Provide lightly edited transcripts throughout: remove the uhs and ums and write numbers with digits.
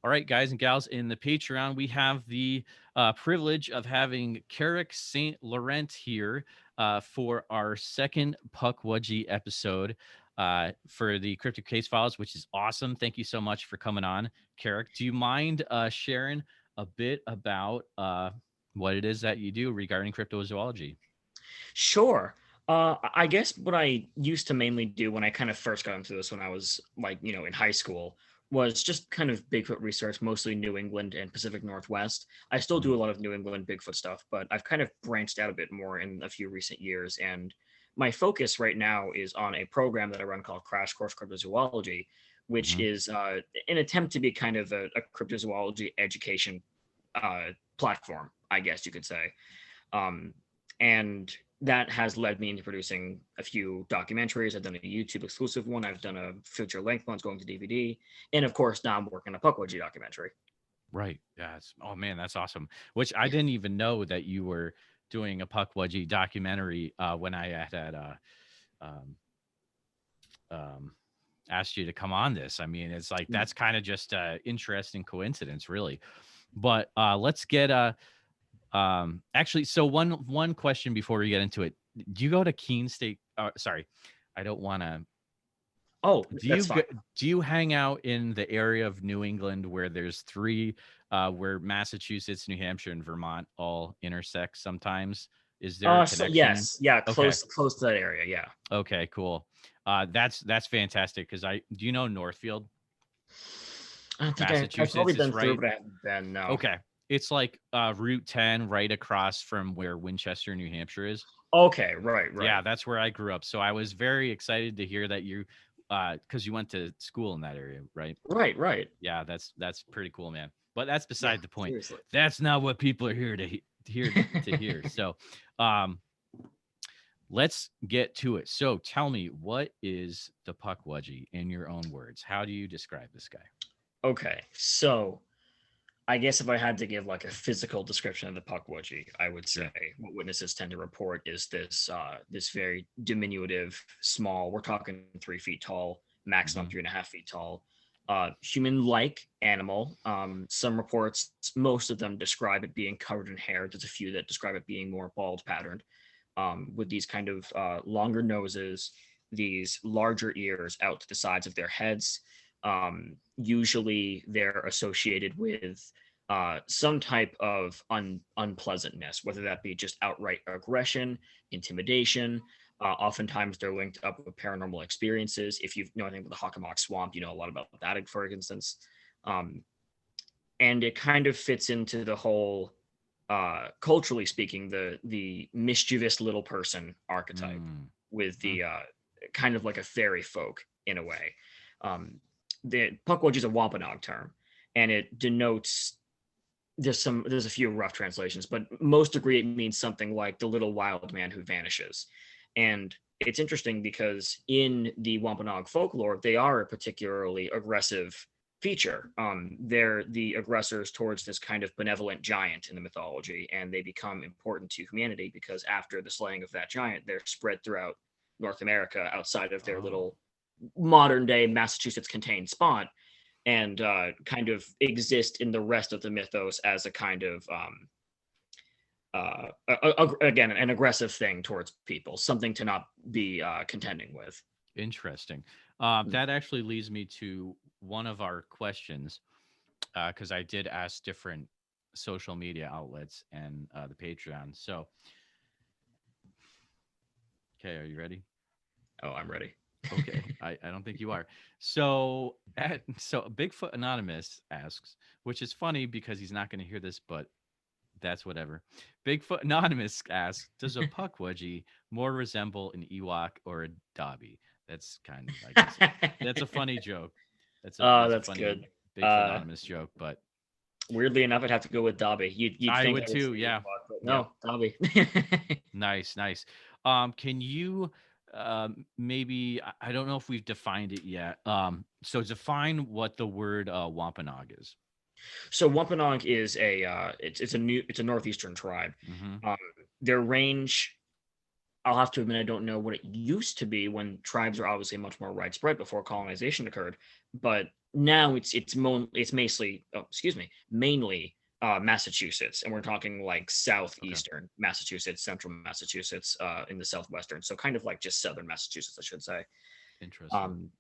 All right, guys and gals, in the Patreon, we have the privilege of having Carrick St. Laurent here for our second Pukwudgie episode for the Cryptic Case Files, which is awesome. Thank you so much for coming on, Carrick. Do you mind sharing a bit about what it is that you do regarding cryptozoology? Sure. I guess what I used to mainly do when I kind of first got into this when I was like, in high school was just kind of Bigfoot research, mostly New England and Pacific Northwest. I still do a lot of New England Bigfoot stuff, but I've kind of branched out a bit more in a few recent years. And my focus right now is on a program that I run called Crash Course Cryptozoology, which Mm-hmm. is an attempt to be kind of a cryptozoology education platform, I guess you could say. Um, and that has led me into producing a few documentaries. I've done a YouTube exclusive one. I've done a feature length one going to DVD, and of course now I'm working on a Pukwudgie documentary. Right. Yes. Oh man, that's awesome. Which I Yeah. didn't even know that you were doing a Pukwudgie documentary when I had um, um, asked you to come on this. I mean, it's like Mm. that's kind of just a interesting coincidence, really. But let's get actually. So one question before we get into it: do you go to Keene State? Sorry, I don't want to. Oh, Do that's you fine. do you hang out in the area of New England where there's three, where Massachusetts, New Hampshire, and Vermont all intersect sometimes? Is there a So connection? yes, yeah, Okay. close to that area. Yeah. Okay, cool. That's fantastic because I do you know Northfield, I don't think I've probably Massachusetts? It's been through, right. but I haven't been. No. Okay. It's like Route 10 right across from where Winchester, New Hampshire is. Okay. Right. Yeah, Right. that's where I grew up. So I was very excited to hear that you because you went to school in that area, right? Right. Right. Yeah, that's pretty cool, man. But that's Yeah. beside the point. Seriously. That's not what people are here to hear. So, um, let's get to it. So, tell me, what is the Pukwudgie in your own words? How do you describe this guy? Okay. So I guess if I had to give like a physical description of the Pukwudgie, I would say Sure. what witnesses tend to report is this very diminutive, small. We're talking 3 feet tall, maximum Hmm. 3.5 feet tall, human-like animal. Some reports, most of them describe it being covered in hair. There's a few that describe it being more bald patterned, with these kind of longer noses, these larger ears out to the sides of their heads. Usually, they're associated with some type of unpleasantness, whether that be just outright aggression, intimidation. Oftentimes, they're linked up with paranormal experiences. If you know anything about the Hockomock Swamp, you know a lot about that, for instance. Um, and it kind of fits into the whole, culturally speaking, the mischievous little person archetype Mm. with Hmm. the kind of like a fairy folk in a way. Um, the Pukwudgie is a Wampanoag term, and it denotes there's a few rough translations, but most agree it means something like the little wild man who vanishes. And it's interesting because in the Wampanoag folklore, they are a particularly aggressive feature. They're the aggressors towards this kind of benevolent giant in the mythology, and they become important to humanity because after the slaying of that giant, they're spread throughout North America outside of their Oh, little modern day Massachusetts contained spot, and kind of exist in the rest of the mythos as a kind of again an aggressive thing towards people, something to not be contending with. interesting. Mm. That actually leads me to one of our questions because I did ask different social media outlets and the Patreon. So, okay, are you ready? Oh, I'm ready. Okay, I don't think you are. So Bigfoot Anonymous asks, which is funny because he's not going to hear this, but that's whatever. Bigfoot Anonymous asks, does a Pukwudgie more resemble an Ewok or a Dobby? That's kind of, I guess, that's a funny joke. That's a That's funny good. Bigfoot Uh, Anonymous joke, but Weirdly enough, I'd have to go with Dobby. You'd I think would I would too. say Yeah. Ewok, but Yep. no, Dobby. Nice, nice. Can you maybe I don't know if we've defined it yet. So define what the word Wampanoag is. So Wampanoag is it's a northeastern tribe. Mm-hmm. Um, their range. I'll have to admit I don't know what it used to be when tribes were obviously much more widespread before colonization occurred, but now it's mostly mainly Massachusetts, and we're talking like Okay. southeastern Massachusetts, central Massachusetts, in the southwestern, so kind of like just southern Massachusetts, I should say. Interesting. Um,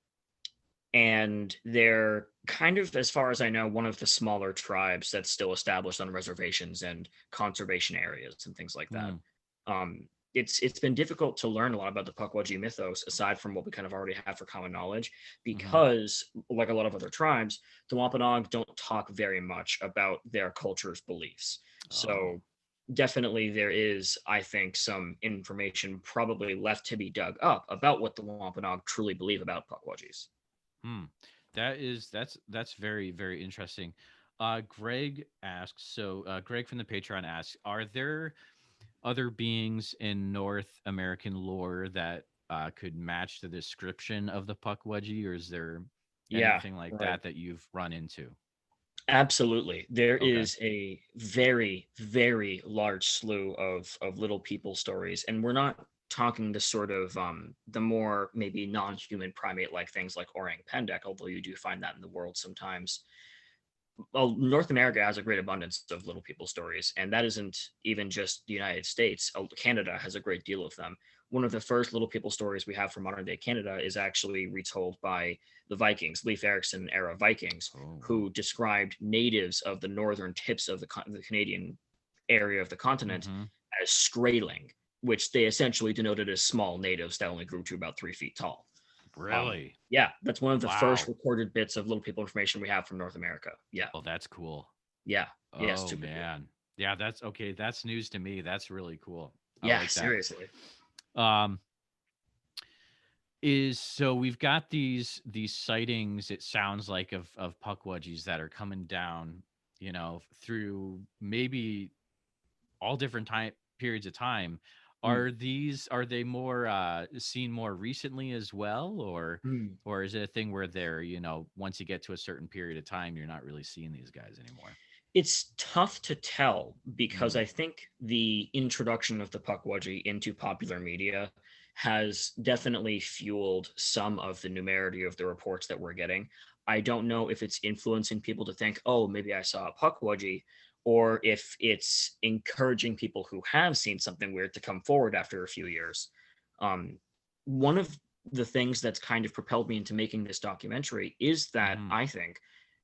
and they're kind of, as far as I know, one of the smaller tribes that's still established on reservations and conservation areas and things like that. Mm, Um, it's been difficult to learn a lot about the Pukwudgie mythos aside from what we kind of already have for common knowledge, hmm. because like a lot of other tribes, the Wampanoag don't talk very much about their culture's beliefs. Oh. So definitely there is, I think, some information probably left to be dug up about what the Wampanoag truly believe about Pukwudgies. Hmm. That's very, very interesting. Greg asks, Greg from the Patreon asks, are there other beings in North American lore that could match the description of the Pukwudgie, or is there Yeah, anything like right. that you've run into? Absolutely. There Okay. is a very, very large slew of little people stories. And we're not talking the sort of the more maybe non-human primate like things like orang pendek, although you do find that in the world sometimes. Well, North America has a great abundance of little people stories, and that isn't even just the United States. Canada has a great deal of them. One of the first little people stories we have from modern day Canada is actually retold by the Vikings, Leif Erikson era Vikings, Oh, wow. who described natives of the northern tips of the Canadian area of the continent Mm-hmm. as Skraeling, which they essentially denoted as small natives that only grew to about 3 feet tall. Really? Yeah, that's one of the first Wow. recorded bits of little people information we have from North America. Yeah, Oh, that's cool. yeah, yeah, Oh super cool. man. Yeah, that's okay. That's news to me. That's really cool. I Yeah, like that. seriously. Um, is so we've got these sightings, it sounds like, of Pukwudgies that are coming down, through maybe all different time periods of time. Mm, Are they more seen more recently as well, mm. or is it a thing where they're, once you get to a certain period of time, you're not really seeing these guys anymore? It's tough to tell because Mm, I think the introduction of the Pukwudgie into popular media has definitely fueled some of the numerity of the reports that we're getting. I don't know if it's influencing people to think, oh, maybe I saw a Pukwudgie, or if it's encouraging people who have seen something weird to come forward after a few years. Um, One of the things that's kind of propelled me into making this documentary is that mm-hmm. I think,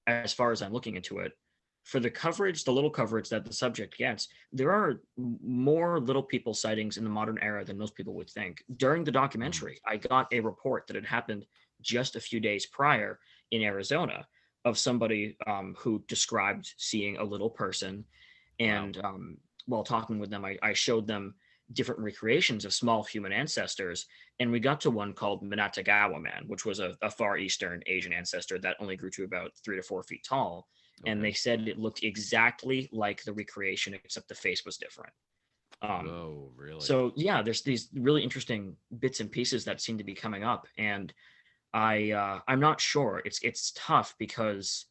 as far as I'm looking into it, for the coverage, the little coverage that the subject gets, there are more little people sightings in the modern era than most people would think. During the Mm, documentary, I got a report that had happened just a few days prior in Arizona of somebody who described seeing a little person. wow. And while talking with them, I showed them different recreations of small human ancestors. And we got to one called Minatagawa Man, which was a far eastern Asian ancestor that only grew to about 3 to 4 feet tall, and Okay. they said it looked exactly like the recreation except the face was different. Um, Whoa, really? so yeah, there's these really interesting bits and pieces that seem to be coming up, and I'm not sure. It's tough because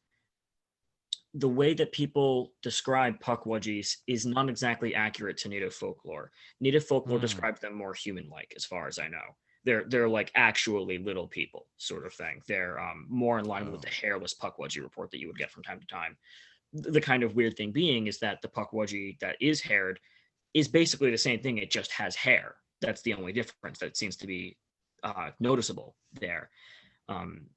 the way that people describe Pukwudgies is not exactly accurate to Native folklore. Native folklore Hmm. describes them more human-like, as far as I know. They're like actually little people, sort of thing. They're more in line with the Oh. hairless Pukwudgie report that you would get from time to time. The kind of weird thing being is that the Pukwudgie that is haired is basically the same thing. It just has hair. That's the only difference that seems to be noticeable there. Um,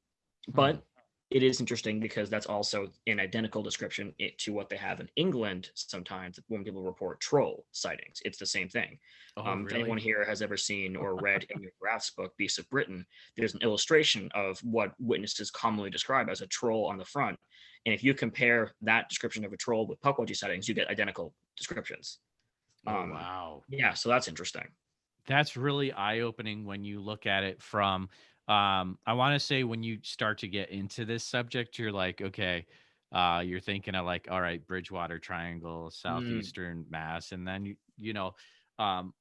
Hmm. but it is interesting because that's also an identical description to what they have in England sometimes when people report troll sightings. It's the same thing. Oh, If anyone really? here has ever seen or read Amy Graff's book, Beasts of Britain, there's an illustration of what witnesses commonly describe as a troll on the front. And if you compare that description of a troll with Pukwudgie sightings, you get identical descriptions. Oh, Um, wow. yeah, so that's interesting. That's really eye-opening when you look at it from, I want to say, when you start to get into this subject, you're like, okay, you're thinking of like, all right, Bridgewater Triangle, Mm, southeastern Mass, and then um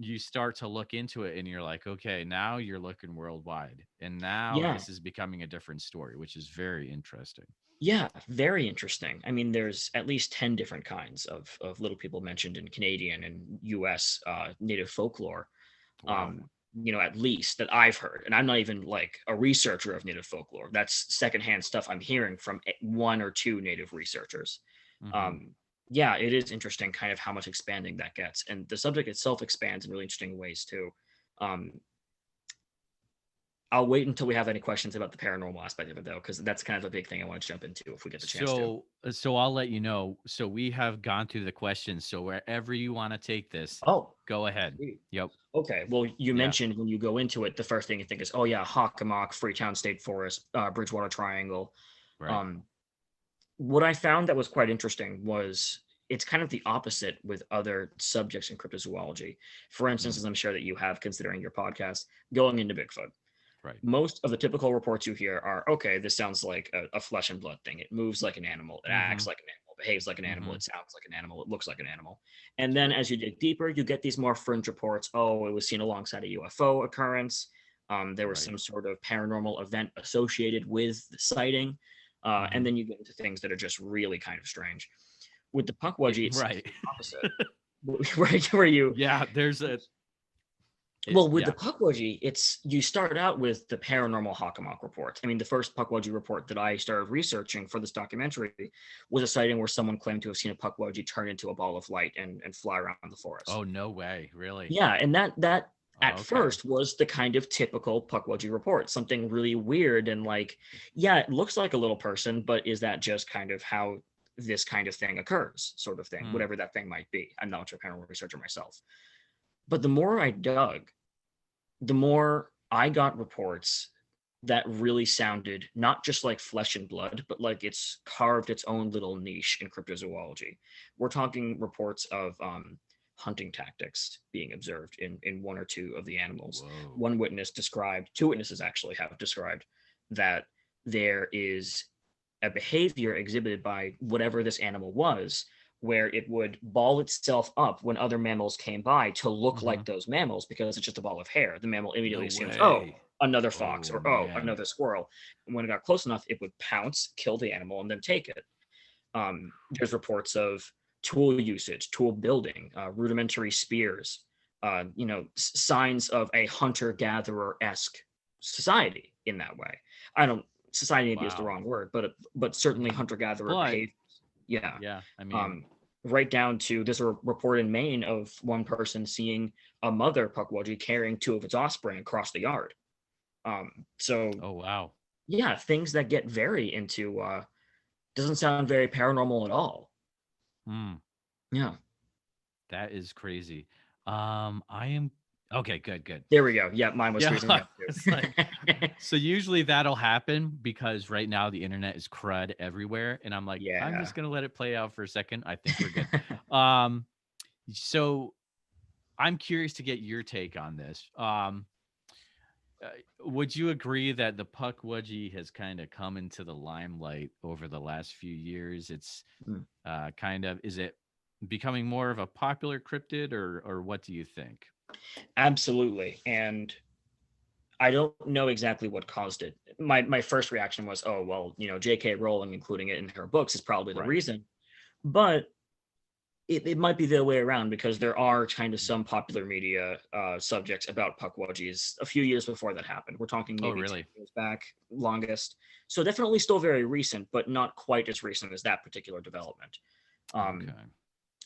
you start to look into it and you're like, okay, now you're looking worldwide. And now Yeah. this is becoming a different story, which is very interesting. Yeah, very interesting. I mean, there's at least 10 different kinds of little people mentioned in Canadian and US native folklore. Wow. Um, at least that I've heard. And I'm not even like a researcher of native folklore. That's secondhand stuff I'm hearing from one or two native researchers. Hmm. Um, yeah, it is interesting kind of how much expanding that gets. And the subject itself expands in really interesting ways too. Um, I'll wait until we have any questions about the paranormal aspect of it though, because that's kind of a big thing I want to jump into if we get the chance to. So I'll let you know. So we have gone through the questions. So wherever you want to take this, Oh, go ahead. sweet. Yep. Okay. Well, you Yeah. mentioned when you go into it, the first thing you think is, oh yeah, Hockomock, Freetown State Forest, Bridgewater Triangle. Right. Um, what I found that was quite interesting was it's kind of the opposite with other subjects in cryptozoology. For instance, Mm, as I'm sure that you have considering your podcast, going into Bigfoot. right. Most of the typical reports you hear are, okay, this sounds like a flesh and blood thing. It moves like an animal, it Mm-hmm. acts like an animal, behaves like an animal, Mm-hmm. it sounds like an animal, it looks like an animal. And then as you dig deeper, you get these more fringe reports. Oh, it was seen alongside a UFO occurrence. There was Right. some sort of paranormal event associated with the sighting. And Mm-hmm. then you get into things that are just really kind of strange. With the Pukwudgie, it seems Right. the opposite. Where you Yeah. There's a. well, with the Yeah. Pukwudgie, it's you start out with the paranormal Hockomock report. I mean, the first Pukwudgie report that I started researching for this documentary was a sighting where someone claimed to have seen a Pukwudgie turn into a ball of light and fly around the forest. Oh no way. Really? Yeah, and that at Okay. first was the kind of typical Pukwudgie report, something really weird and like, yeah, it looks like a little person, but is that just kind of how this kind of thing occurs, sort of thing, Hmm. whatever that thing might be. I'm not much of a paranormal researcher myself. But the more I dug, the more I got reports that really sounded not just like flesh and blood, but like it's carved its own little niche in cryptozoology. We're talking reports of hunting tactics being observed in one or two of the animals. Whoa. One witness described, two witnesses actually have described that there is a behavior exhibited by whatever this animal was where it would ball itself up when other mammals came by to look Mm-hmm. like those mammals because it's just a ball of hair. The mammal No immediately assumes, oh, way. another fox Oh or oh, man. another squirrel. And when it got close enough, it would pounce, kill the animal, and then take it. There's reports of tool usage, tool building, rudimentary spears, signs of a hunter-gatherer esque society in that way. I don't society maybe is the Wow. wrong word, but certainly Hmm. hunter-gatherer But behavior. Yeah. yeah, I mean, Um, right down to there's a report in Maine of one person seeing a mother Pukwudgie carrying two of its offspring across the yard. So oh wow. yeah, things that get very into doesn't sound very paranormal at all. Hmm. Yeah. That is crazy. I am okay. Good. Good. There we go. Yeah, mine was Yeah. freezing up It's like too. so. Usually that'll happen because right now the internet is crud everywhere, and I'm like, I'm Yeah. just gonna let it play out for a second. I think we're good. Um. So I'm curious to get your take on this. Uh, would you agree that the Pukwudgie has kind of come into the limelight over the last few years? It's Mm, kind of is it becoming more of a popular cryptid, or what do you think? absolutely. And I don't know exactly what caused it. My first reaction was, oh well, J.K. Rowling including it in her books is probably the Right. reason. But it might be the other way around because there are kind of Mm. some popular media subjects about Pukwudgies a few years before that happened. We're talking Oh, maybe 10 really? years back, longest. So definitely still very recent, but not quite as recent as that particular development. Um, Okay.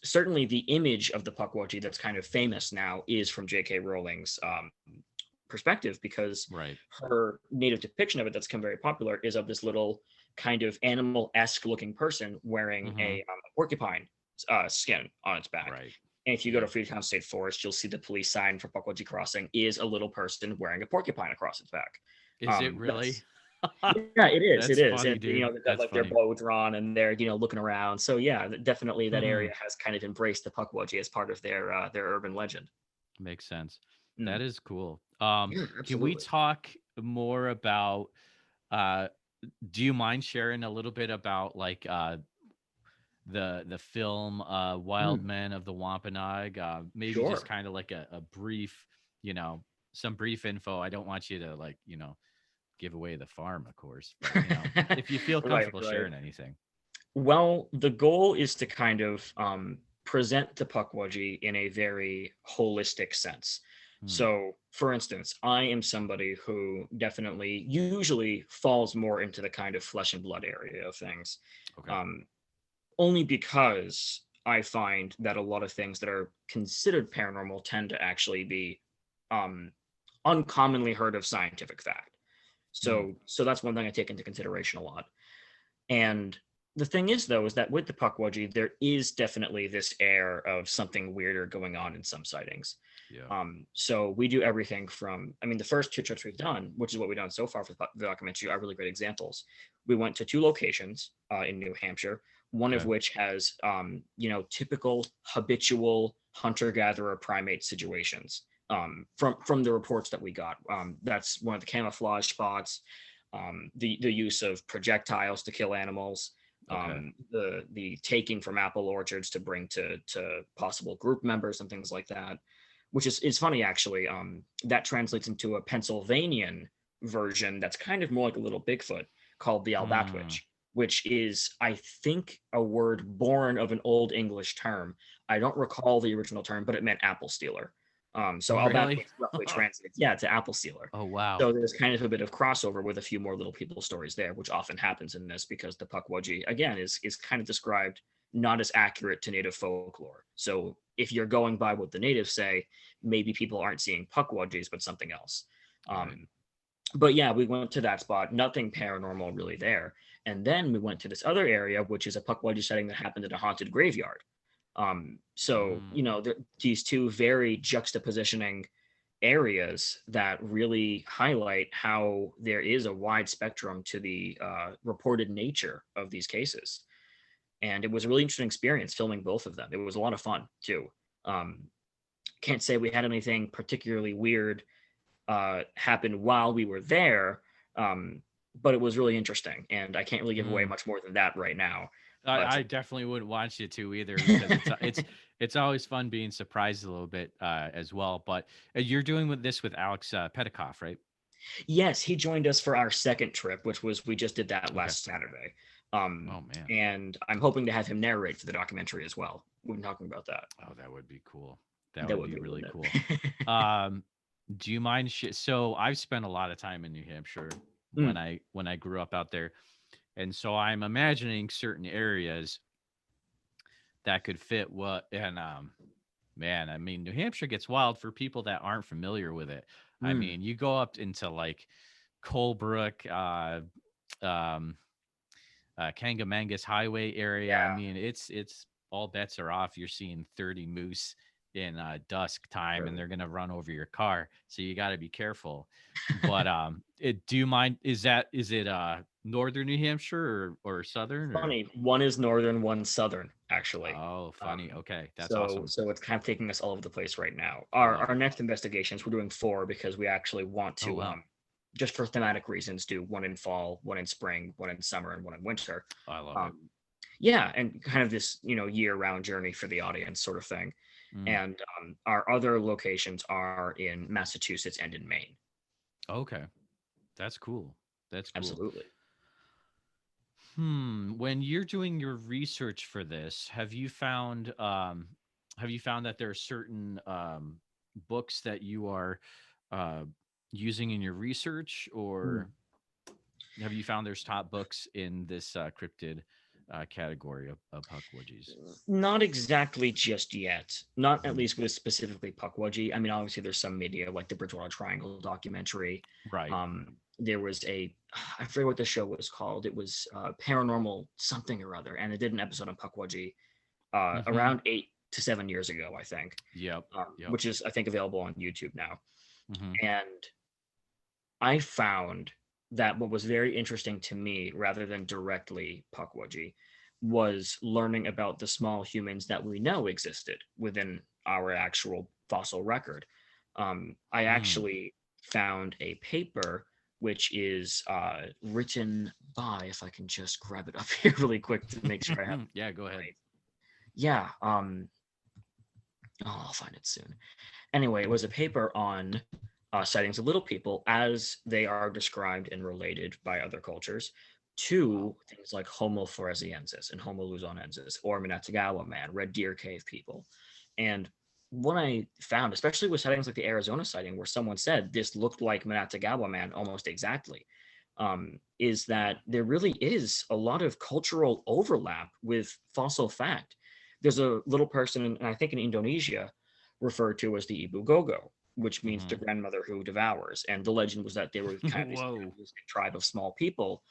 Certainly, the image of the Pukwudgie that's kind of famous now is from J.K. Rowling's perspective because Right. her native depiction of it that's become very popular is of this little kind of animal-esque looking person wearing Mm-hmm. a porcupine skin on its back. Right. And if you go to Yep. Freetown State Forest, you'll see the police sign for Pukwudgie Crossing is a little person wearing a porcupine across its back. Is it really? That's yeah, it is. It That's is. funny, And dude. they've got That's like their funny. bow drawn and they're looking around. So yeah, definitely that Hmm. area has kind of embraced the Pukwudgie as part of their urban legend. Makes sense. Mm. That is cool. Yeah, Can we absolutely. talk more about uh do you mind sharing a little bit about like the film Wild Mm, Men of the Wampanoag. Maybe just sure. kind of like a brief, you know, some brief info. I don't want you to like, give away the farm, of course, but if you feel Right, comfortable right. sharing anything. Well, the goal is to kind of present the Pukwudgie in a very holistic sense. Hmm. So, for instance, I am somebody who definitely usually falls more into the kind of flesh and blood area of things, Okay. um, only because I find that a lot of things that are considered paranormal tend to actually be um, uncommonly heard of scientific fact. Hmm. So that's one thing I take into consideration a lot. And the thing is, though, is that with the Pukwudgie, there is definitely this air of something weirder going on in some sightings. Yeah. So we do everything from, I mean, the first two trips we've done, which is what we've done so far for the documentary, are really great examples. We went to two locations in New Hampshire, one of Okay. which has, typical habitual hunter-gatherer primate situations from the reports that we got. That's one of the camouflage spots, the use of projectiles to kill animals, Okay. the taking from apple orchards to bring to possible group members and things like that, which is funny actually. That translates into a Pennsylvanian version that's kind of more like a little Bigfoot called the Hmm. Albatwitch, which is, I think, a word born of an old English term. I don't recall the original term, but it meant apple stealer. So Really? Albatwitch roughly translates, yeah, to apple stealer. Oh wow. So there's kind of a bit of crossover with a few more little people stories there, which often happens in this because the Pukwudgie, again, is kind of described not as accurate to native folklore. So if you're going by what the natives say, maybe people aren't seeing Pukwudgies, but something else. Right. Um, but yeah, we went to that spot, nothing paranormal really there. And then we went to this other area, which is a Pukwudgie setting that happened in a haunted graveyard. So, Mm. these two very juxtapositioning areas that really highlight how there is a wide spectrum to the reported nature of these cases. And it was a really interesting experience filming both of them. It was a lot of fun too. Um, can't say we had anything particularly weird happen while we were there, um, but it was really interesting. And I can't really give away Mm. much more than that right now. But I definitely wouldn't want you to either because it's always fun being surprised a little bit as well. But you're doing with this with Alex Petikoff, right? yes, he joined us for our second trip, which was we just did that Okay. last Saturday. Um, Oh man. and I'm hoping to have him narrate for the documentary as well. We've been talking about that. Oh, that would be cool. That That would would be be, really wouldn't cool. it? Um, do you mind? So I've spent a lot of time in New Hampshire Mm, when I grew up out there, and so I'm imagining certain areas that could fit what. And man, I mean, New Hampshire gets wild for people that aren't familiar with it. I mm, mean, you go up into like Colebrook, um, Kangamangas Highway area. I yeah, mean, it's all bets are off. You're seeing 30 moose in dusk time, and sure. they're gonna run over your car. So you got to be careful. But do you mind? Is it northern New Hampshire or southern or? Funny. One is northern, one southern, actually. Oh, funny. Um, Okay, that's so awesome. so it's kind of taking us all over the place right now. I Our love our it. next investigations, we're doing four because we actually want Oh to wow, just for thematic reasons, do one in fall, one in spring, one in summer, and one in winter. I love it. Um, yeah, and kind of this year-round journey for the audience sort of thing. Mm, And our other locations are in Massachusetts and in Maine. okay, that's cool. That's cool. Absolutely. When you're doing your research for this, have you found that there are certain books that you are uh using in your research, Hmm. or have you found there's top books in this cryptid category of Pukwudgies? Not exactly just yet. Not at Mhm. least with specifically Pukwudgie. I mean, obviously there's some media like the Bridgewater Triangle documentary. Right. There was I forget what the show was called. It was Paranormal something or other, and it did an episode on Pukwudgie Hmm. around 8 to 7 years ago, I think, Yep. Yep. which is I think available on YouTube now. Hmm. And I found that what was very interesting to me, rather than directly Pukwudgie, was learning about the small humans that we know existed within our actual fossil record. I Mm. actually found a paper which is written by, if I can just grab it up here really quick to make sure I have Yeah, go it ahead. right. Yeah, I'll find it soon. Anyway, it was a paper on sightings of little people as they are described and related by other cultures Wow. to things like Homo floresiensis and Homo luzonensis or Minatagawa man, Red Deer Cave people. And what I found, especially with sightings like the Arizona sighting, where someone said this looked like Minatagawa man almost exactly, is that there really is a lot of cultural overlap with fossil fact. There's a little person, and I think in Indonesia, referred to as the Ibu Gogo, which means the Hmm. grandmother who devours. And the legend was that they were kind of this Whoa. animalistic tribe of small people,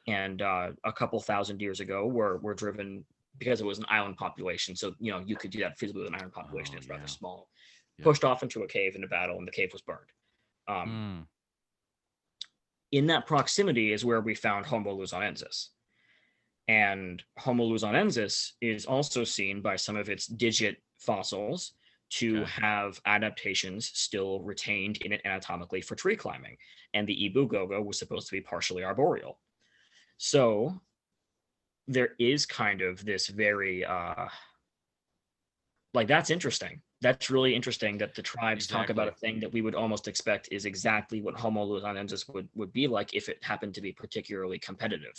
and a couple thousand years ago were driven because it was an island population. So you could do that feasibly with an island population. Oh It's rather yeah. small. Yep. Pushed off into a cave in a battle, and the cave was burned. Um, Hmm. in that proximity is where we found Homo luzonensis. And Homo luzonensis is also seen by some of its digit fossils to Okay. have adaptations still retained in it anatomically for tree climbing. And the Ibu Gogo was supposed to be partially arboreal. So there is kind of this very like that's interesting. That's really interesting that the tribes talk about a Exactly. thing that we would almost expect is exactly what Homo luzonensis would be like if it happened to be particularly competitive.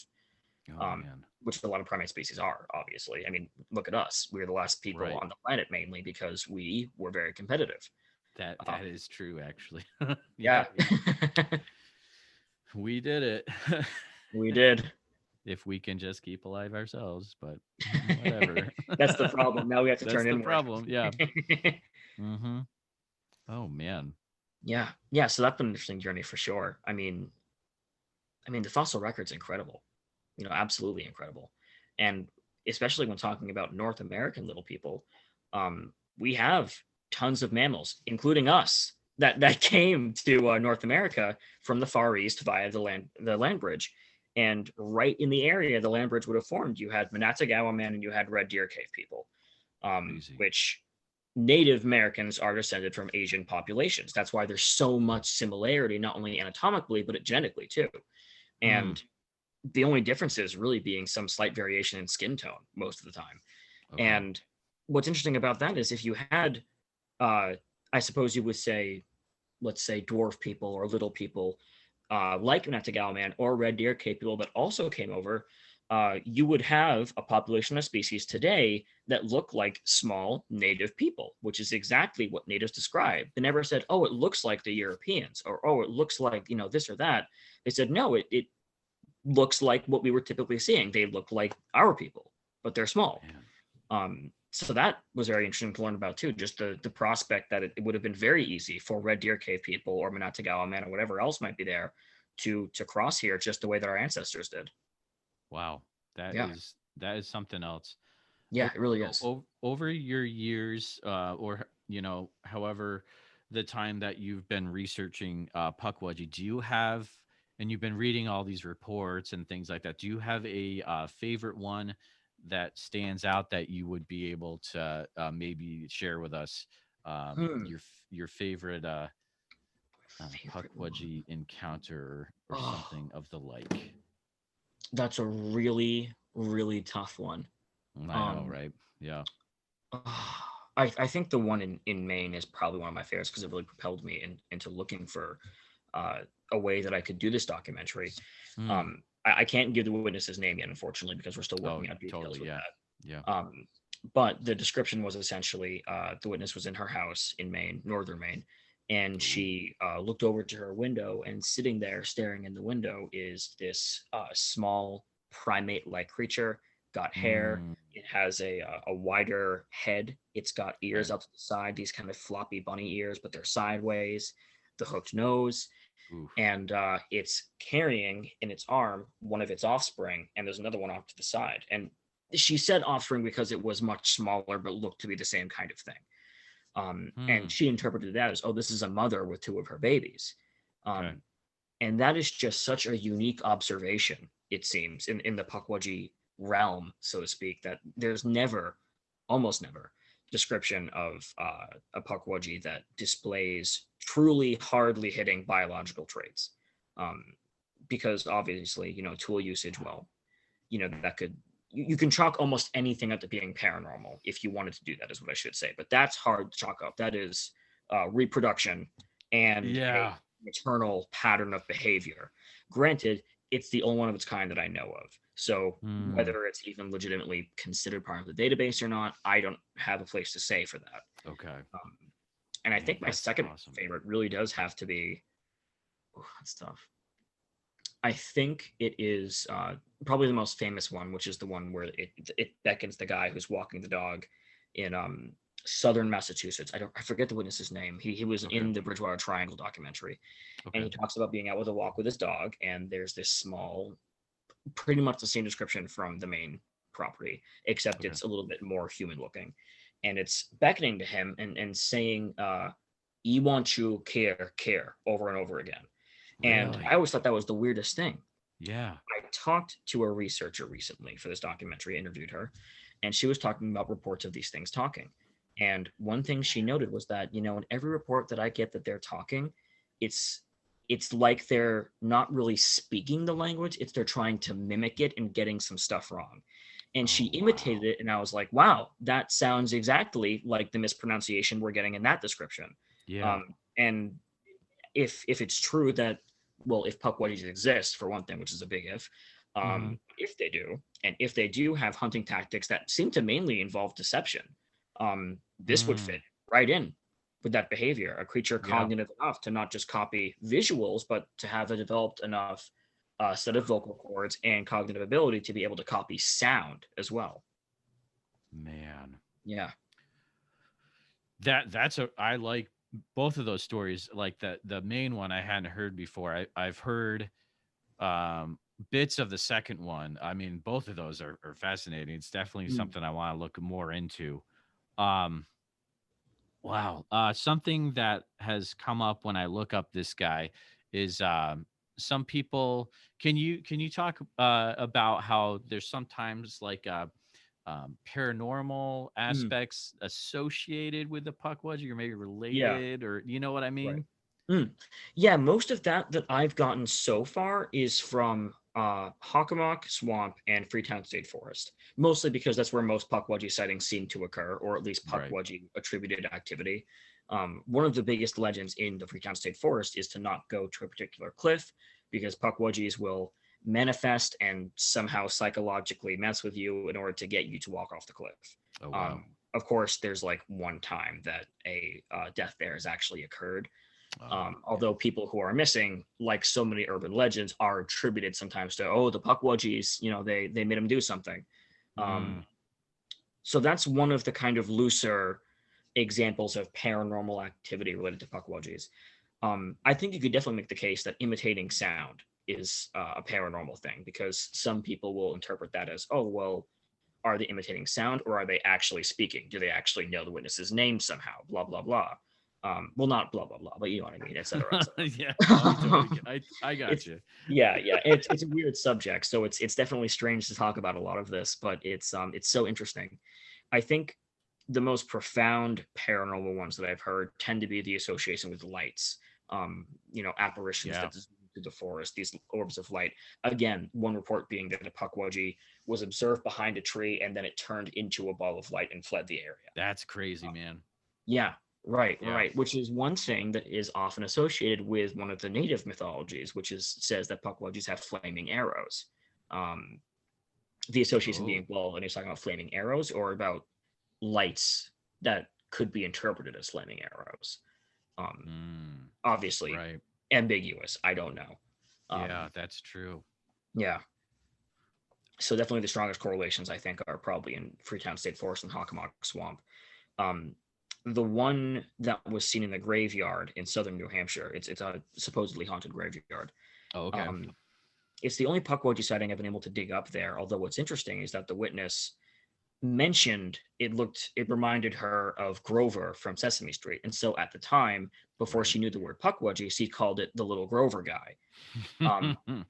Oh um, man. which a lot of primate species are, obviously. I mean, look at us. We're the last people Right. on the planet mainly because we were very competitive. That Um, is true, actually. yeah, Yeah, we did it. we did. If we can just keep alive ourselves, but whatever. That's the problem. Now we have to That's turn the inward. problem. Yeah. Hmm. Oh man. Yeah, yeah. So that's been an interesting journey for sure. I mean, the fossil record's incredible. Absolutely incredible. And especially when talking about North American little people, we have tons of mammals, including us, that came to North America from the Far East via the land bridge. And right in the area the land bridge would have formed, you had Manatagawa man and you had Red Deer Cave people, Crazy. which Native Americans are descended from Asian populations. That's why there's so much similarity, not only anatomically but genetically too. Hmm. And the only difference is really being some slight variation in skin tone most of the time. Okay. And what's interesting about that is if you had, uh, I suppose you would say, let's say dwarf people or little people, like Natagawa man or red deer cave people that also came over, you would have a population of species today that look like small native people, which is exactly what natives describe. They never said, "Oh, it looks like the Europeans," or "Oh, it looks like this or that." They said, "No, it looks like what we were typically seeing. They look like our people, but they're small." Man. So that was very interesting to learn about too. Just the prospect that it would have been very easy for Red Deer Cave people or Minatagawa man or whatever else might be there to cross here just the way that our ancestors did. Wow. That Yeah, is that is something else. yeah, it really is. Over your years, or however the time that you've been researching Pukwudgie, do you have, and you've been reading all these reports and things like that, do you have a favorite one that stands out that you would be able to maybe share with us? Hmm. Your favorite Favorite one. Pukwudgie encounter or Oh, something of the like. that's a really, really tough one. I know, Um, right? Yeah. I think the one in Maine is probably one of my favorites because it really propelled me into looking for uh, a way that I could do this documentary. Hmm. I can't give the witness's name yet, unfortunately, because we're still Oh, working out details totally. with Yeah. Yeah. that. But the description was essentially the witness was in her house in Maine, northern Maine, and Ooh. she looked over to her window, and sitting there staring in the window is this small primate like creature, got hair. Mm, It has a wider head. It's got okay. ears up to the side, these kind of floppy bunny ears, but they're sideways, the hooked nose, Oof. and it's carrying in its arm one of its offspring, and there's another one off to the side. And she said offspring because it was much smaller, but looked to be the same kind of thing. And Hmm. she interpreted that as, oh, this is a mother with two of her babies. Okay. Um, and that is just such a unique observation, it seems, in the Pukwudgie realm, so to speak, that there's never, almost never, description of a Pukwudgie that displays truly hardly hitting biological traits. because obviously, tool usage, well, that could, you can chalk almost anything up to being paranormal if you wanted to do that, is what I should say. But that's hard to chalk up. That is reproduction and a Yeah. maternal pattern of behavior. Granted, it's the only one of its kind that I know of. So Hmm. whether it's even legitimately considered part of the database or not, I don't have a place to say for that. Okay. Um, and I Man, think my that's second awesome. favorite really does have to be, that's tough. I think it is probably the most famous one, which is the one where it beckons the guy who's walking the dog in southern Massachusetts. I forget the witness's name. He was Okay. in the Bridgewater Triangle documentary, and Okay. he talks about being out with a walk with his dog, and there's this small, pretty much the same description from the main property, except Okay. it's a little bit more human looking, and it's beckoning to him and saying, "You want you care" over and over again. And I Really? always thought that was the weirdest thing. Yeah. I talked to a researcher recently for this documentary, interviewed her, and she was talking about reports of these things talking. And one thing she noted was that, in every report that I get that they're talking, it's it's like they're not really speaking the language, it's they're trying to mimic it and getting some stuff wrong. And she Oh, imitated wow. it, and I was like, wow, that sounds exactly like the mispronunciation we're getting in that description. Yeah. And if it's true that, well, if pukwudgies exist, for one thing, which is a big Hmm. if they do, and if they do have hunting tactics that seem to mainly involve deception, this would Mm. fit right in with that behavior. A creature Yeah. cognitive enough to not just copy visuals, but to have a developed enough set of vocal cords and cognitive ability to be able to copy sound as well. Man. Yeah. That's a I like both of those stories. Like the main one I hadn't heard before. I've heard um bits of the second one. I mean, both of those are fascinating. It's definitely Mm, something I want to look more into. Um wow. Something that has come up when I look up this guy is some people, can you talk about how there's sometimes like paranormal mm, aspects associated with the Pukwudgie or maybe yeah. related, or you know what I Right. mean? Mm. Yeah, most of that I've gotten so far is from Hockomock Swamp and Freetown State Forest. Mostly because that's where most Pukwudgie sightings seem to occur, or at least Right. Pukwudgie attributed activity. One of the biggest legends in the Freetown State Forest is to not go to a particular cliff because Pukwudgies will manifest and somehow psychologically mess with you in order to get you to walk off the cliff. Oh wow. Um, of course, there's like one time that a death there has actually occurred, Oh yeah. although people who are missing, like so many urban legends, are attributed sometimes to, oh, the Pukwudgies, they made him do something. Um, Mm, so that's one of the kind of looser examples of paranormal activity related to Pukwudgies. I think you could definitely make the case that imitating sound is a paranormal thing, because some people will interpret that as, oh, well, are they imitating sound or are they actually speaking? Do they actually know the witness's name somehow? Blah blah blah. Well, not blah blah blah, but you know what I mean, et cetera, et yeah, no, I totally cetera. I got It's you. yeah. It's a weird subject, so it's definitely strange to talk about a lot of this, but it's so interesting. I think the most profound paranormal ones that I've heard tend to be the association with lights. Apparitions Yeah. that zoom through the forest, these orbs of light. Again, one report being that a Pukwudgie was observed behind a tree and then it turned into a ball of light and fled the area. That's crazy, man. Yeah, right, Yeah. right. Which is one thing that is often associated with one of the native mythologies, which is says that Pukwudgies have flaming arrows. Um, the association Oh. being, well, and he's talking about flaming arrows or about lights that could be interpreted as flaming arrows. Um, Mm, Obviously right. ambiguous. I don't know. Yeah, Um, that's true. yeah. So definitely the strongest correlations I think are probably in Freetown State Forest and Hockomock Swamp. Um, the one that was seen in the graveyard in southern New Hampshire, it's a supposedly haunted graveyard. Oh, okay. Um, it's the only Pukwudgie sighting I've been able to dig up there. Although what's interesting is that the witness mentioned it reminded her of Grover from Sesame Street. And so at the time, before Right. she knew the word Pukwudgie, she called it the little Grover guy.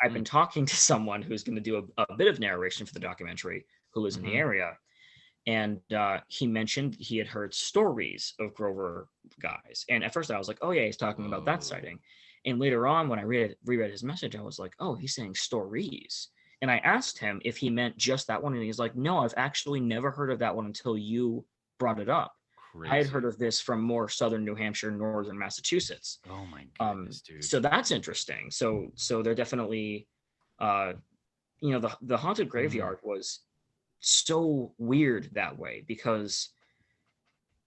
I've been talking to someone who's going to do a bit of narration for the documentary, who lives in the Hmm. area, and he mentioned he had heard stories of Grover guys. And at first I was like, oh yeah, he's talking about that Whoa. sighting. And later on, when I reread his message, I was like, oh, he's saying stories. And I asked him if he meant just that one. And he's like, no, I've actually never heard of that one until you brought it up. I had heard Crazy. of this from more southern New Hampshire, northern Massachusetts. Oh my goodness, dude. So that's interesting. So they're definitely, uh, the haunted Mm, graveyard was so weird that way because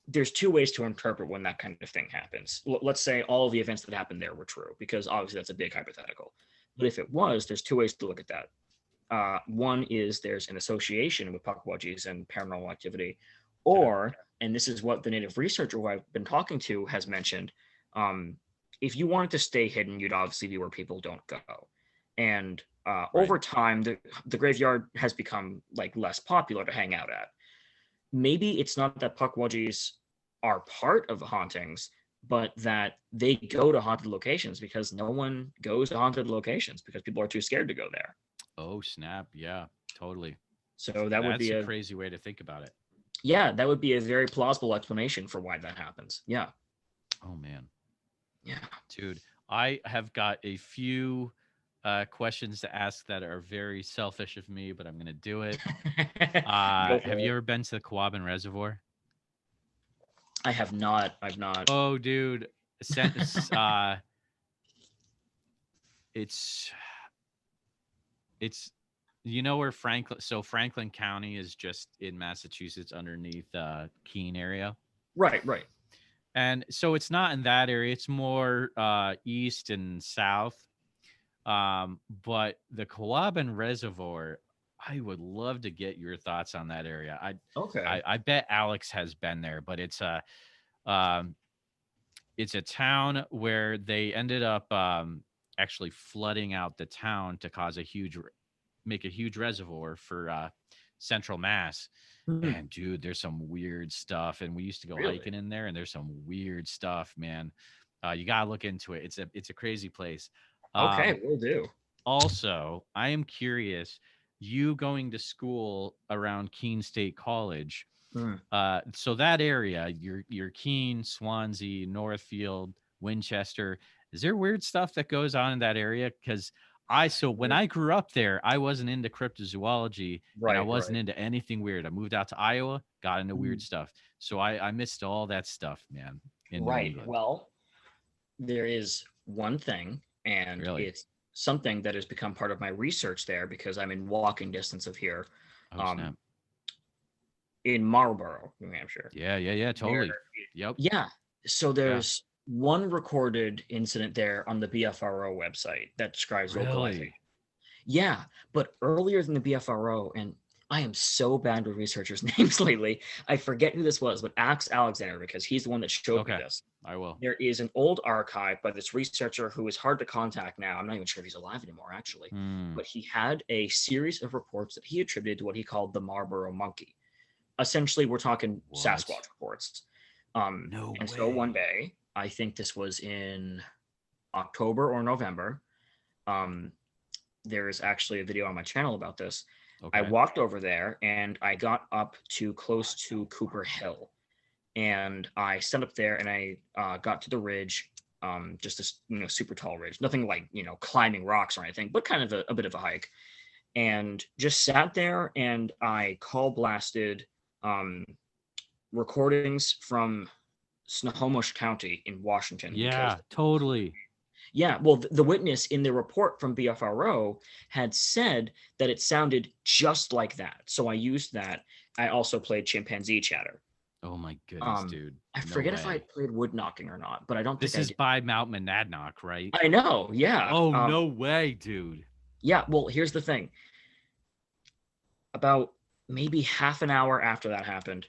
there's two ways to interpret when that kind of thing happens. Let's say all of the events that happened there were true, because obviously that's a big hypothetical. But if it was, there's two ways to look at that. One is there's an association with Pukwudgies and paranormal activity, okay. or, and this is what the native researcher who I've been talking to has mentioned, if you wanted to stay hidden, you'd obviously be where people don't go. And Right. over time, the graveyard has become like less popular to hang out at. Maybe it's not that Pukwudgies are part of the hauntings, but that they go to haunted locations because no one goes to haunted locations because people are too scared to go there. Oh snap. Yeah, totally. So that would That's be a a crazy way to think about it. yeah, that would be a very plausible explanation for why that happens. Yeah. Oh man. Yeah. Dude, I have got a few questions to ask that are very selfish of me, but I'm gonna do it. Go Have for you it. ever been to the Quabbin Reservoir? I have not. I've not. Oh, dude, sen- s- uh, it's it's you know where Franklin. So Franklin County is just in Massachusetts, underneath Keene area, Right, right. and so it's not in that area. It's more east and south. But the Quabbin Reservoir, I would love to get your thoughts on that area. Okay. I bet Alex has been there, but um, it's a town where they ended up actually flooding out the town to cause make a huge reservoir for Central Mass. Hmm, And dude, there's some weird stuff. And we used to go really? hiking in there, and there's some weird stuff, man. You gotta look into it. It's a crazy place. Okay, Um, will do. Also, I am curious. You going to school around Keene State College, Hmm. so that area, your Keene, Swansea, Northfield, Winchester, is there weird stuff that goes on in that area? Because when I grew up there, I wasn't into cryptozoology and I Right, wasn't right. into anything weird. I moved out to Iowa, got into Hmm. weird stuff. So I missed all that stuff, man, in New Right. England. Well, there is one thing, and Really? it's something that has become part of my research there because I'm in walking distance of here, Oh um, snap. in Marlborough, New Hampshire. Yeah, yeah, yeah, There, totally. Yep. yeah. So Yeah. there's one recorded incident there on the BFRO website that describes localization. Really? Yeah, but earlier than the BFRO, and I am so bad with researchers' names lately. I forget who this was, but ask Alexander because he's the one that showed me Okay. this. I will. There is an old archive by this researcher who is hard to contact now. I'm not even sure if he's alive anymore, actually. Hmm. But he had a series of reports that he attributed to what he called the Marlborough monkey. Essentially, we're talking What? Sasquatch reports. No And so one way. day, I think this was in October or November, um, there's actually a video on my channel about this. I Okay. walked over there and I got up to close to Cooper Hill, and I set up there and I got to the ridge, just this super tall ridge, nothing like climbing rocks or anything, but kind of a bit of a hike, and just sat there and I call blasted um, recordings from Snohomish County in Washington because Yeah, totally. yeah, well, the witness in the report from BFRO had said that it sounded just like that. So I used that. I also played chimpanzee chatter. Oh my goodness, Um, dude. I No forget if I way. played wood knocking or not, but I don't think This I is did. by Mount Monadnock, right? I know, yeah. Oh, no way, dude. Yeah, well, here's the thing. About maybe half an hour after that happened,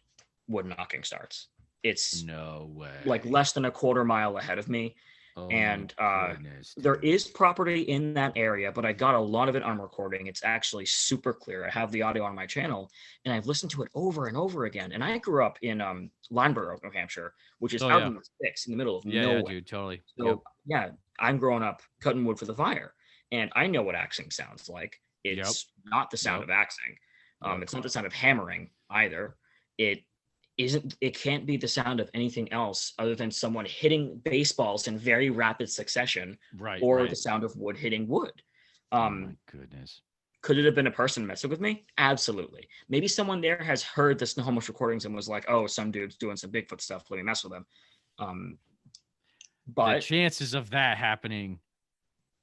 wood knocking starts. It's No like way. less than a quarter mile ahead of me. Oh my And goodness, there dude. is property in that area, but I got a lot of it on recording. It's actually super clear. I have the audio on my channel, and I've listened to it over and over again. And I grew up in Lineborough, New Hampshire, which is Oh out yeah. in the sticks, in the middle of Yeah, yeah, nowhere. dude, totally. Yep. So yeah, I'm growing up cutting wood for the fire, and I know what axing sounds like. Yep. It's not the sound Yep. of axing. Yep. It's not the sound of hammering either. It it can't be the sound of anything else other than someone hitting baseballs in very rapid succession, Right, or the right. sound of wood hitting wood. Oh my Um, goodness. could it have been a person messing with me? Absolutely. Maybe someone there has heard the Snohomish recordings and was like, "Oh, some dude's doing some Bigfoot stuff. Let me mess with him." Um, The but chances of that happening.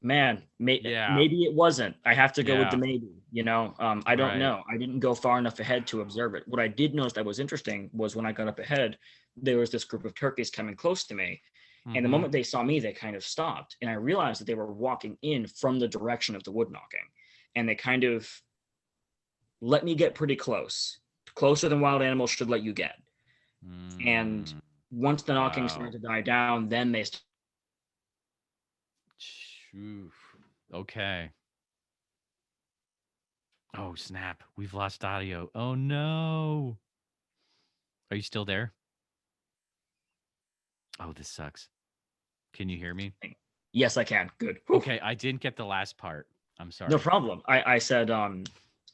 man, Yeah. maybe it wasn't. I have to go with the Yeah. maybe. I don't Right. know. I didn't go far enough ahead to observe it. What I did notice that was interesting was when I got up ahead, there was this group of turkeys coming close to me. And the Mm-hmm. moment they saw me, they kind of stopped. And I realized that they were walking in from the direction of the wood knocking. And they kind of let me get pretty close, closer than wild animals should let you get. And Mm, once the knocking wow. started to die down, then they Oof. Okay. Oh, snap. We've lost audio. Oh no. Are you still there? Oh, this sucks. Can you hear me? yes, I can. Good. Whew. Okay, I didn't get the last part. I'm No sorry. problem. I said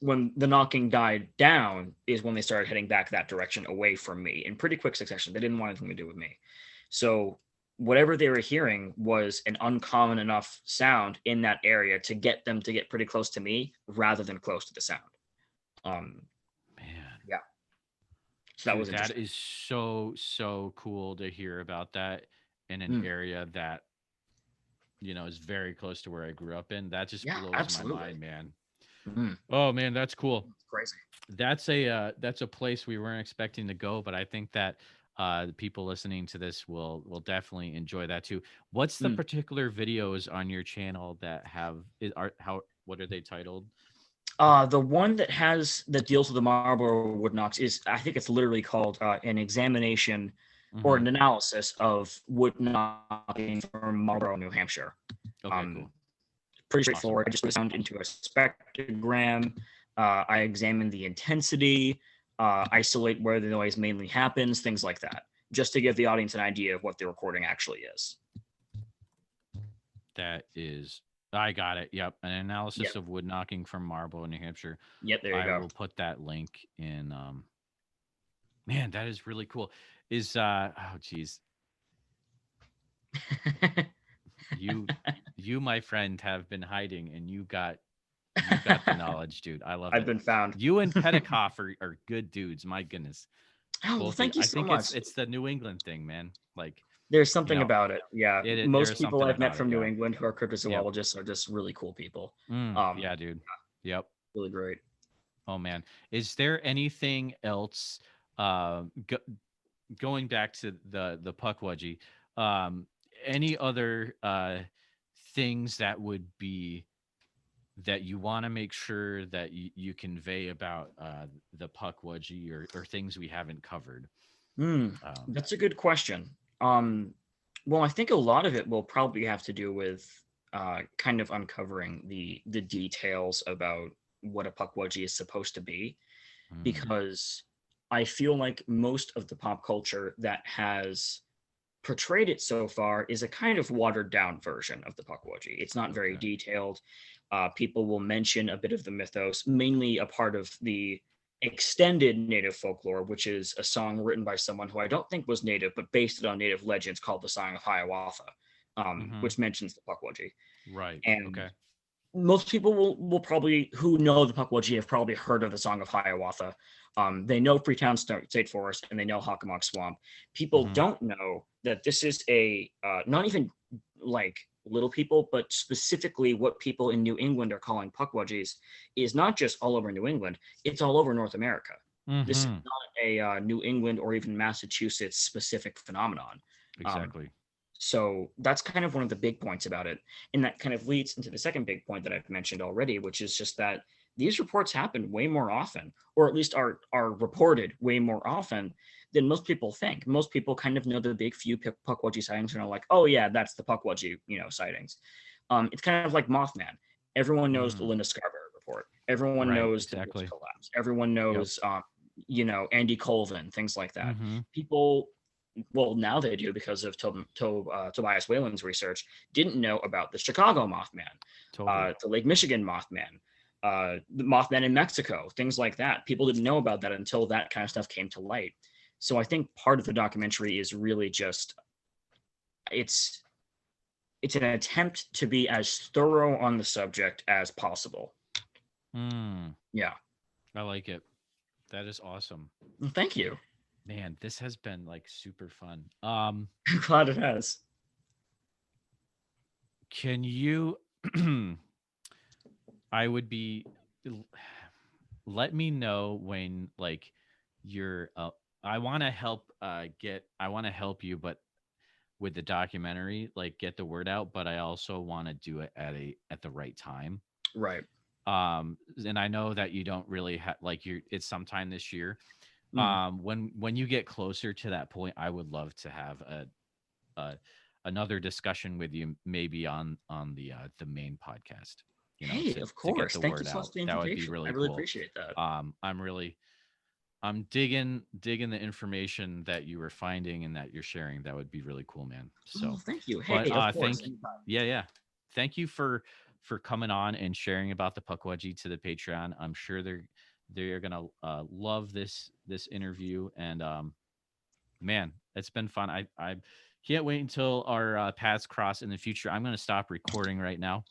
when the knocking died down is when they started heading back that direction away from me in pretty quick succession. They didn't want anything to do with me. So whatever they were hearing was an uncommon enough sound in that area to get them to get pretty close to me rather than close to the sound. Um, Man. yeah. So that Dude, was that interesting. is so cool to hear about that in an Mm, area that, is very close to where I grew up in. That just yeah, blows my absolutely. mind, man. Mm, Oh man, that's cool. it's crazy. That's a place we weren't expecting to go, but I think that the people listening to this will definitely enjoy that too. What's the Mm. particular videos on your channel that have are how what are they titled? The one that deals with the Marlboro Wood Knocks is, I think it's literally called an examination or Hmm. an analysis of wood knocking from Marlboro, New Hampshire. Okay, Um, cool. Pretty Awesome. straightforward. I just put sound into a spectrogram. I examine the intensity, isolate where the noise mainly happens, things like that, just to give the audience an idea of what the recording actually is. That is, I got it. Yep. An analysis Yep. of wood knocking from Marlboro, New Hampshire. Yep. There you I go. will put that link in. Man, that is really cool. Is, oh, geez. You, my friend, have been hiding and you got the knowledge, dude. I love I've it. been found. You and Petticoff are good dudes. My goodness. Oh, well, Both of you. thank you I so think much. it's the New England thing, man. Like, There's you something know, about it. Yeah. there is Most people something I've met about it. from New Yeah. England who are Yep. cryptozoologists are just really cool people. Um, Yeah, dude. Yep. really great. Oh man. Is there anything else uh go, going back to the Puckwudgie, um any other things that would be that you want to make sure that you convey about the Puckwudgie or things we haven't covered? Hmm, Um that's a good question. Well, I think a lot of it will probably have to do with kind of uncovering the details about what a Pukwudgie is supposed to be, mm, because I feel like most of the pop culture that has portrayed it so far is a kind of watered down version of the Pukwudgie. It's not very okay. detailed. People will mention a bit of the mythos, mainly a part of the extended native folklore, which is a song written by someone who I don't think was native, but based it on native legends called the Song of Hiawatha, Hmm. which mentions the Pukwudgie. Right. And Okay. most people will probably, who know the Pukwudgie, have probably heard of the Song of Hiawatha. They know Freetown State Forest and they know Hockomock Swamp. People Hmm. don't know that this is a not even like little people, but specifically what people in New England are calling Pukwudgies is not just all over New England; it's all over North America. This is Hmm. not a New England or even Massachusetts specific phenomenon. Um, Exactly. so that's kind of one of the big points about it. And that kind of leads into the second big point that I've mentioned already, which is just that these reports happen way more often, or at least are reported way more often than most people think. Most people kind of know the big few Pukwudgie sightings and are like, oh yeah, that's the Pukwudgie, sightings. It's kind of like Mothman. Everyone knows the Mm, Linda Scarborough report. Everyone right. knows the bridge Exactly. collapse. Everyone Yep. knows, Andy Colvin, things like that. Hmm. People, well, now they do because of Tobias Whalen's research, didn't know about the Chicago Mothman, Totally. the Lake Michigan Mothman, the Mothman in Mexico, things like that. People didn't know about that until that kind of stuff came to light. So I think part of the documentary is really just it's it's an attempt to be as thorough on the subject as possible. Hmm. Yeah. I like it. That is awesome. Well, thank you. Man, this has been like super fun. I'm glad it has. Can you I would be let me know when like you're I want to help I want to help you but with the documentary like get the word out, but I also want to do it at the right time. Right. And I know that you don't really have like you're it's sometime this year. Mm. When you get closer to that point, I would love to have a another discussion with you, maybe on the main podcast. You know, Hey, of to get course. the Thank you word so much out. for the That would be invitation. I really really cool. appreciate that. I'm really I'm digging the information that you were finding and that you're sharing. That would be really cool, man. Oh, So, thank you. but Hey, of course. thank Anytime. yeah, thank you for coming on and sharing about the Pukwudgie to the Patreon. I'm sure they're gonna love this interview, and man, it's been fun. I can't wait until our paths cross in the future. I'm gonna stop recording right now.